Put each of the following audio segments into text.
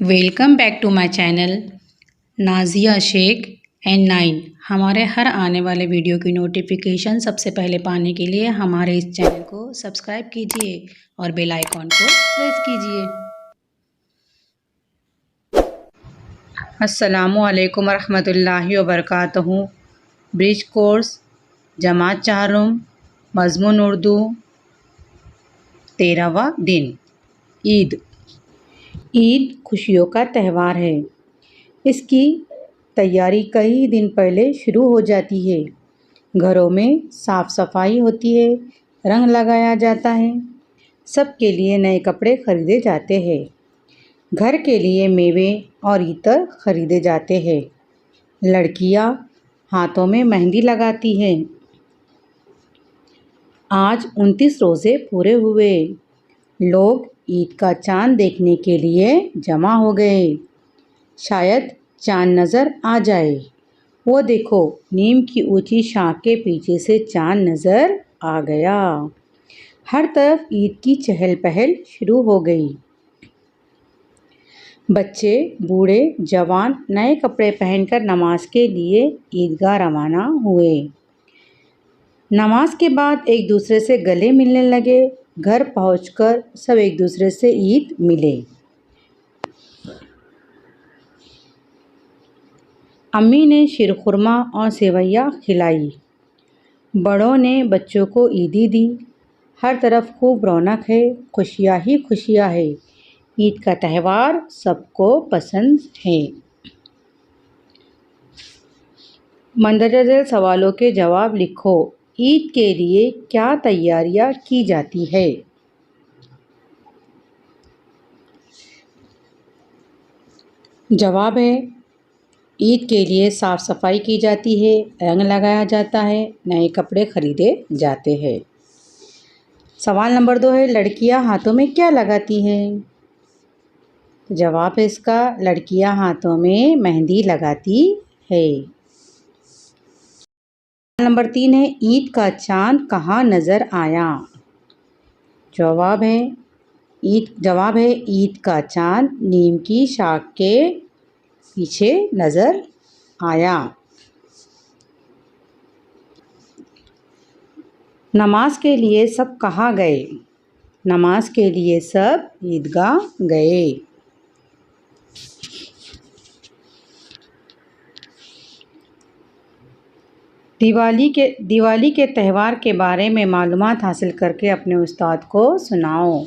Welcome back to my channel Nazia Shaikh and 9। हमारे हर आने वाले वीडियो की नोटिफिकेशन सबसे पहले पाने के लिए हमारे इस चैनल को सब्सक्राइब कीजिए और बेल आइकॉन को प्रेस कीजिए। अस्सलामुअलैकुम रहमतुल्लाहि व बरकातहू। ब्रिज कोर्स जमात चाहरुम मज़मून उर्दू 13वां दिन। ईद खुशियों का त्यौहार है। इसकी तैयारी कई दिन पहले शुरू हो जाती है। घरों में साफ़ सफाई होती है, रंग लगाया जाता है, सबके लिए नए कपड़े खरीदे जाते हैं, घर के लिए मेवे और इतर खरीदे जाते हैं। लड़कियां हाथों में मेहंदी लगाती हैं। आज 29 रोज़े पूरे हुए। लोग ईद का चांद देखने के लिए जमा हो गए। शायद चांद नज़र आ जाए। वो देखो, नीम की ऊंची शाख के पीछे से चांद नज़र आ गया। हर तरफ ईद की चहल पहल शुरू हो गई। बच्चे, बूढ़े, जवान नए कपड़े पहनकर नमाज के लिए ईदगाह रवाना हुए। नमाज के बाद एक दूसरे से गले मिलने लगे। घर पहुंचकर सब एक दूसरे से ईद मिले। अम्मी ने शीरखुरमा और सेवैयाँ खिलाई। बड़ों ने बच्चों को ईदी दी। हर तरफ खूब रौनक है, खुशियाँ ही खुशियाँ है। ईद का त्यौहार सबको पसंद है। मंदरजा झैल सवालों के जवाब लिखो। ईद के लिए क्या तैयारियां की जाती है? जवाब है, ईद के लिए साफ़ सफाई की जाती है, रंग लगाया जाता है, नए कपड़े खरीदे जाते हैं। सवाल नंबर 2 है, लड़कियां हाथों में क्या लगाती हैं? जवाब है इसका, लड़कियां हाथों में मेहंदी लगाती है। नंबर 3 है, ईद का चांद कहाँ नज़र आया? जवाब है ईद का चांद नीम की शाख के पीछे नज़र आया। नमाज के लिए सब कहाँ गए? नमाज के लिए सब ईदगाह गए। दिवाली के त्यौहार के बारे में मालूमात हासिल करके अपने उस्ताद को सुनाओ।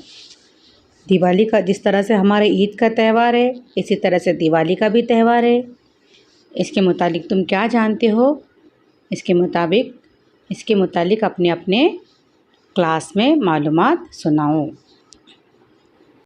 दिवाली का जिस तरह से हमारे ईद का त्यौहार है, इसी तरह से दिवाली का भी त्यौहार है। इसके मुतालिक तुम क्या जानते हो? इसके मुतालिक अपने अपने क्लास में मालूमात सुनाओ।